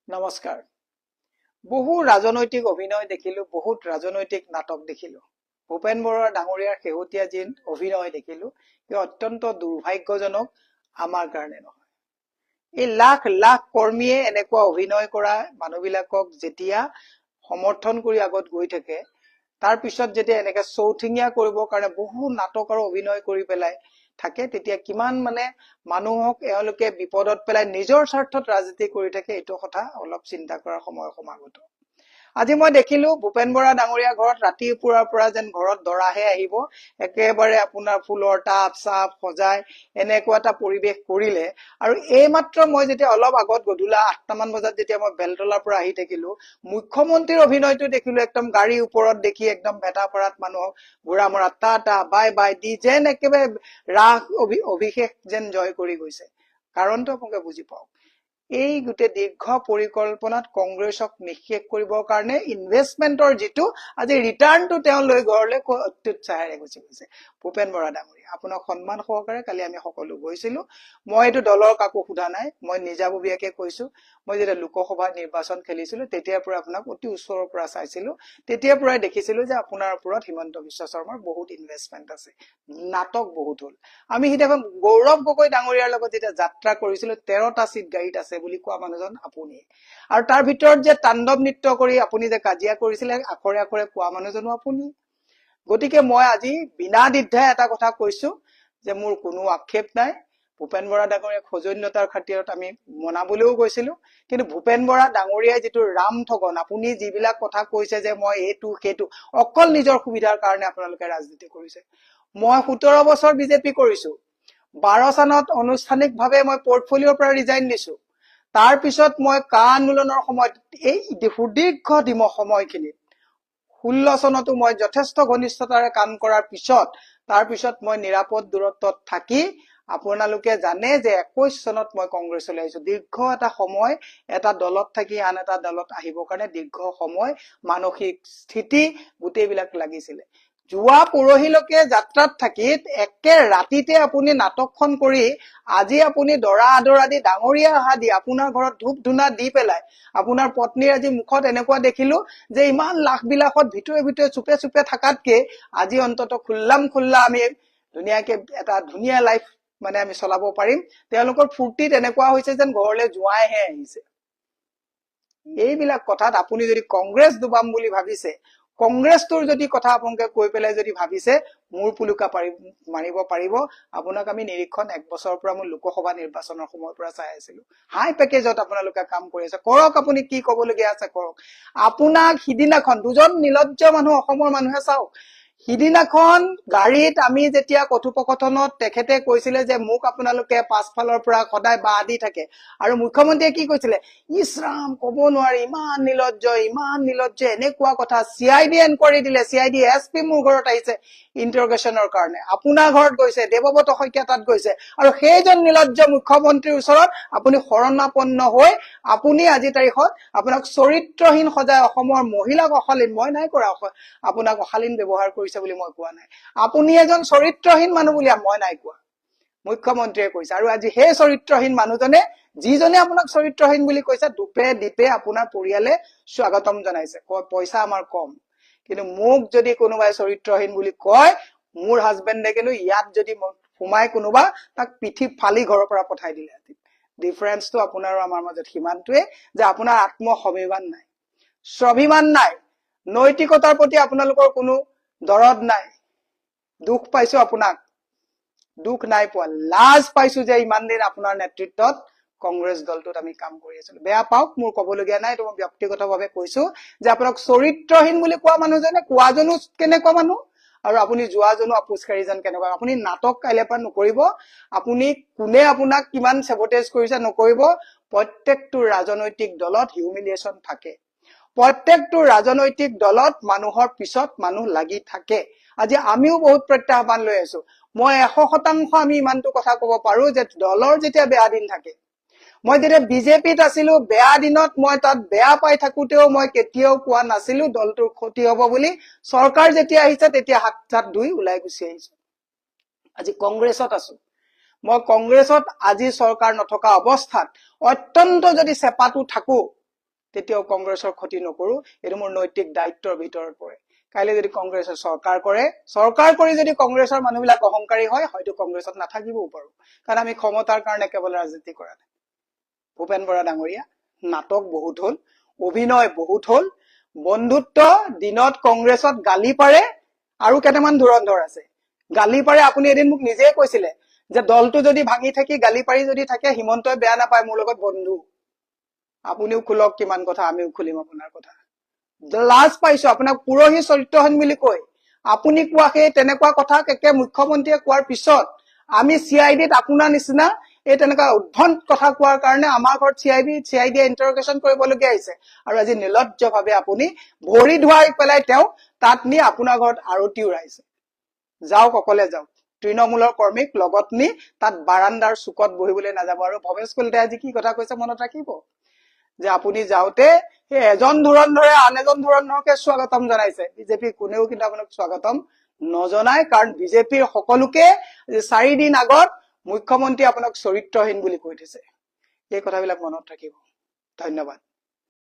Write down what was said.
নমস্কাৰ। বহু ৰাজনৈতিক অভিনয় দেখিলো, বহুত ৰাজনৈতিক নাটক দেখিলো। ভূপেন বৰা ডাঙৰীয়াৰ শেহতীয়া যি অভিনয় দেখিলো, ই অত্যন্ত দুৰ্ভাগ্যজনক আমাৰ কাৰণে নহয়। এই লাখ লাখ কৰ্মীয়ে এনেকুৱা অভিনয় কৰা মানুহবিলাকক যেতিয়া সমৰ্থন কৰি আগত গৈ থাকে, তাৰ পিছত যেতিয়া এনেকে চৌঠিঙীয়া কৰিবৰ কাৰণে বহু নাটক আৰু অভিনয় কৰি পেলাই থাকে, তেতিয়া কিমান মানুহক এওঁলোকে বিপদত পেলাই নিজৰ স্বাৰ্থত ৰাজনীতি কৰি থাকে, এইটো কথা অলপ চিন্তা কৰাৰ সময় সমাগত। আজি মই দেখিলো ভূপেন বৰা ডাঙৰীয়া ঘৰত ৰাতিপুৱাৰ পৰা যেন ঘৰত দৰাহে আহিব, একেবাৰে আপোনাৰ ফুলৰ টাব চাপ সজাই এনেকুৱা এটা পৰিৱেশ কৰিলে। আৰু এইমাত্ৰ মই যেতিয়া অলপ আগত গধূলা 8টামান বজাত যেতিয়া মই বেলতলাৰ পৰা আহি থাকিলো, মুখ্যমন্ত্ৰীৰ অভিনয়টো দেখিলো। একদম গাড়ীৰ ওপৰত দেখি একদম ভেটাপাৰাত মানুহক ঘোঁৰা মৰা টাটা বাই বাই দি যেন একেবাৰে ৰাস অভিষেক যেন জয় কৰি গৈছে। কাৰণটো আপোনালোকে বুজি পাওক, এই গোটেই দীৰ্ঘ পৰিকল্পনাত কংগ্ৰেছক নিঃশেষ কৰিবৰ কাৰণে ইনভেষ্টমেন্টৰ যিটো আজি ৰিটাৰ্ণটো তেওঁ লৈ ঘৰলৈ অত্যুৎসাহেৰে গুচি গৈছে। ভূপেন বৰা ডাঙৰীয়া, আপোনাক সন্মান সহকাৰে কালি আমি সকলো গৈছিলো। মই এইটো দলৰ কাকো সোধা নাই, মই নিজাববীয়াকে কৈছো। মই যেতিয়া লোকসভা নিৰ্বাচন খেলিছিলো তেতিয়াৰ পৰা আপোনাক অতি ওচৰৰ পৰা চাইছিলো, তেতিয়াৰ পৰাই দেখিছিলো যে আপোনাৰ ওপৰত হিমন্ত বিশ্ব শৰ্মাৰ বহুত ইনভেষ্টমেন্ট আছে, নাটক বহুত হল। আমি সিদিনাখন গৌৰৱ গগৈ ডাঙৰীয়াৰ লগত যেতিয়া যাত্ৰা কৰিছিলো, 13টা চিট গাড়ীত আছে বুলি কোৱা মানুহজন আপুনি। আৰু তাৰ ভিতৰত যে তাণ্ডৱ নৃত্য কৰি আপুনি যে কাজিয়া কৰিছিলে, আখৰে আখৰে কোৱা মানুহজনো আপুনি। গতিকে মই আজি বিনা দ্বিধাই এটা কথা কৈছো যে মোৰ কোনো আক্ষেপ নাই। ভূপেন বৰা ডাঙৰীয়াক সৌজন্যতাৰ খাতিৰত আমি মনাবলৈও গৈছিলো, কিন্তু ভূপেন বৰা ডাঙৰীয়াই যিটো ৰাম ঠগন, আপুনি যিবিলাক কথা কৈছে যে মই এইটো সেইটো, অকল নিজৰ সুবিধাৰ কাৰণে আপোনালোকে ৰাজনীতি কৰিছে। মই 17 বছৰ বিজেপি কৰিছো। 12 চনত আনুষ্ঠানিকভাৱে মই পৰ্টফলিঅ'ৰ পৰা ৰিজাইন দিছো। তাৰ পিছত মই কা আন্দোলনৰ সময়ত এই সুদীৰ্ঘ সময়খিনিত 16 চনতো মই যথেষ্ট ঘনিষ্ঠতাৰে কাম কৰাৰ পিছত, তাৰ পিছত মই নিৰাপদ দূৰত্বত থাকি আপোনালোকে জানে যে 21 চনত মই কংগ্ৰেছলৈ আহিছো। দীৰ্ঘ এটা সময় এটা দলত থাকি আন এটা দলত আহিবৰ কাৰণে দীৰ্ঘ সময় মানসিক স্থিতি গোটেইবিলাক লাগিছিলে। যোৱা পৰহিলৈকে যাত্ৰাত থাকি একে ৰাতিতে আপুনি নাটকখন কৰি আজি আপুনি দৰা আদৰ আদি ডাঙৰীয়া অহা দি আপোনাৰ ঘৰত ধূপ ধূনা দি পেলাই আপোনাৰ পত্নীৰ আজি মুখত এনেকুৱা দেখিলো যে ইমান লাখ বিলাসত ভিতৰে ভিতৰে চুপে চুপে থাকাতকে আজি অন্তত খুল্লা আমি ধুনীয়াকে এটা ধুনীয়া লাইফ আমি চলাব পাৰিম। তেওঁলোকৰ ফূৰ্তিত এনেকুৱা হৈছে যেন ঘৰলৈ জোঁৱাইহে আহিছে। এইবিলাক কথাত আপুনি যদি কংগ্ৰেছ ডুবাম বুলি ভাবিছে, কংগ্ৰেছটোৰ যদি কথা আপোনালোকে কৈ পেলাই যদি ভাবিছে মূৰ পুলুকা মাৰিব পাৰিব, আপোনাক আমি নিৰীক্ষণ 1 বছৰৰ পৰা মই লোকসভা নিৰ্বাচনৰ সময়ৰ পৰা চাই আছিলো। হাই পেকেজত আপোনালোকে কাম কৰি আছে, কৰক, আপুনি কি কবলগীয়া আছে কৰক। আপোনাক সিদিনাখন দুজন নিলজ্জ মানুহ অসমৰ মানুহে চাওক, সিদিনাখন গাড়ীত আমি যেতিয়া কথোপকথনত তেখেতে কৈছিলে যে মোক আপোনালোকে পাছফালৰ পৰা সদায় বাহ দি থাকে, আৰু মুখ্যমন্ত্ৰীয়ে কি কৈছিলে, ইছৰাম কব নোৱাৰি, ইমান নিলজ্জ এনেকুৱা কথা। CID এনকুৱাৰী দিলে, CID SP মোৰ ঘৰত আহিছে ইন্টাৰগেশ্যনৰ কাৰণে, আপোনাৰ ঘৰত গৈছে, দেৱব্ৰত শইকীয়া তাত গৈছে, আৰু সেইজন নিলজ্জ মুখ্যমন্ত্ৰীৰ ওচৰত আপুনি শৰণাপন্ন হৈ আপুনি আজি তাৰিখত আপোনাক চৰিত্ৰহীন সজাই অসমৰ মহিলাক অশালীন, মই নাই কৰা আপোনাক অশালীন ব্যৱহাৰ কৰিছে বুলি মই কোৱা নাই, আপুনি এজন চৰিত্ৰহীন মানুহ বুলি মই নাই কোৱা, মুখ্যমন্ত্ৰীয়ে কৈছে। আৰু আজি সেই চৰিত্ৰহীন মানুহজনে, যিজনে আপোনাক চৰিত্ৰহীন বুলি কৈছে, দুপে দ্বীপে আপোনাৰ পৰিয়ালে স্বাগতম জনাইছে, পইচা আমাৰ কম, কিন্তু মোক যদি কোনোবাই চৰিত্ৰহীন বুলি কয়, মোৰ হাজবেণ্ডে কিন্তু ইয়াত যদি সোমাই কোনোবা তাক পিঠি ফালি ঘৰৰ পৰা পঠাই দিলে। ডিফাৰেন্সটো আপোনাৰ আৰু আমাৰ মাজত সিমানটোৱে যে আপোনাৰ আত্মস্বাভিমান নাই, স্বাভিমান নাই, নৈতিকতাৰ প্ৰতি আপোনালোকৰ কোনো দৰদ নাই। দুখ পাইছো আপোনাক, দুখ নাই পোৱা, লাজ পাইছো যে ইমান দিন আপোনাৰ নেতৃত্বত কংগ্ৰেছ দলটোত আমি কাম কৰি আছিলো। বেয়া পাওক, মোৰ কবলগীয়া নাই, মই ব্যক্তিগতভাৱে কৈছো যে আপোনাক চৰিত্ৰহীন বুলি কোৱা মানুহজনে কোৱাজনো কেনেকুৱা মানুহ, আৰু আপুনি যোৱাজনো আপোচকাৰীজন কেনেকুৱা। আপুনি নাটক কাইলৈ পৰা নকৰিব, আপুনি কোনে আপোনাক কিমান চেবটেজ কৰিছে নকৰিব। প্ৰত্যেকটো ৰাজনৈতিক দলত হিউমিলিয়েশ্যন থাকে, প্ৰত্যেকটো ৰাজনৈতিক দলত মানুহৰ পিছত মানুহ লাগি থাকে। আজি আমিও বহুত প্ৰত্যাহ্বান লৈ আছো। মই 100% আমি ইমানটো কথা কব পাৰো যে দলৰ যেতিয়া বেয়া দিন থাকে, মই যেতিয়া বিজেপিত আছিলো, বেয়া দিনত মই তাত বেয়া পাই থাকোতেও মই কেতিয়াও কোৱা নাছিলো দলটোৰ ক্ষতি হব বুলি। চৰকাৰ যেতিয়া আহিছে তেতিয়া হাত চাত ধুই ওলাই গুচি আহিছো। আজি কংগ্ৰেছত আছো, মই কংগ্ৰেছত আজি চৰকাৰ নথকা অৱস্থাত অত্যন্ত যদি চেপাটো থাকো, তেতিয়াও কংগ্ৰেছৰ ক্ষতি নকৰো, এইটো মোৰ নৈতিক দায়িত্বৰ ভিতৰত পৰে। কাইলৈ যদি কংগ্ৰেছে চৰকাৰ কৰে, চৰকাৰ কৰি যদি কংগ্ৰেছৰ মানুহবিলাক অহংকাৰী হয়, হয়তো কংগ্ৰেছত নাথাকিবও পাৰো, কাৰণ আমি ক্ষমতাৰ কাৰণে কেৱল ৰাজনীতি কৰা নাই। ভূপেন বৰা ডাঙৰীয়া, নাটক বহুত হল, অভিনয় বহুত হল, বন্ধুত্ব দিনত কংগ্ৰেছত গালি পাৰে আৰু কেইটামান ধুৰন্ধৰ আছে। গালি পাৰে, আপুনি এদিন মোক নিজেই কৈছিলে যে দলটো যদি ভাঙি থাকি গালি পাৰি যদি থাকে, হিমন্তই বেয়া নাপায়, মোৰ লগত বন্ধু। আপুনিও খোলক কিমান কথা, আমিও খুলিম আপোনাৰ কথা। লাজ পাইছো আপোনাক পুৰহি চৰিত্ৰহীন বুলি কৈ আপুনি কোৱা সেই তেনেকুৱা কথা একে মুখ্যমন্ত্ৰীয়ে কোৱাৰ পিছত আমি CIDত আপোনাৰ নিচিনা এই তেনেকুৱা উদ্ভট কথা কোৱাৰ কাৰণে আমাৰ ঘৰত CIDয়ে ইন্টাৰোগেশ্যন কৰিবলগীয়া হৈছে, আৰু আজি নিলজ্জভাৱে আপুনি ভৰি ধুৱাই পেলাই তেওঁ তাত নি আপোনাৰ ঘৰত আৰতি উৰাইছে। যাওক, অকলে যাওক, তৃণমূলৰ কৰ্মীক লগত নি তাত বাৰান্দাৰ চুকত বহিবলৈ নাযাব। আৰু ভৱেশ কলিতাই আজি কি কথা কৈছে মনত ৰাখিব, যে আপুনি যাওঁতে সেই এজন ধুৰন্ধৰে আন এজন ধুৰন্ধৰকে স্বাগতম জনাইছে। বিজেপি কোনেও কিন্তু আপোনাক স্বাগতম নজনায়, কাৰণ বিজেপিৰ সকলোকে 4 দিন আগত মুখ্যমন্ত্ৰী আপোনাক চৰিত্ৰহীন বুলি কৈ দিছে। এই কথাবিলাক মনত ৰাখিব। ধন্যবাদ।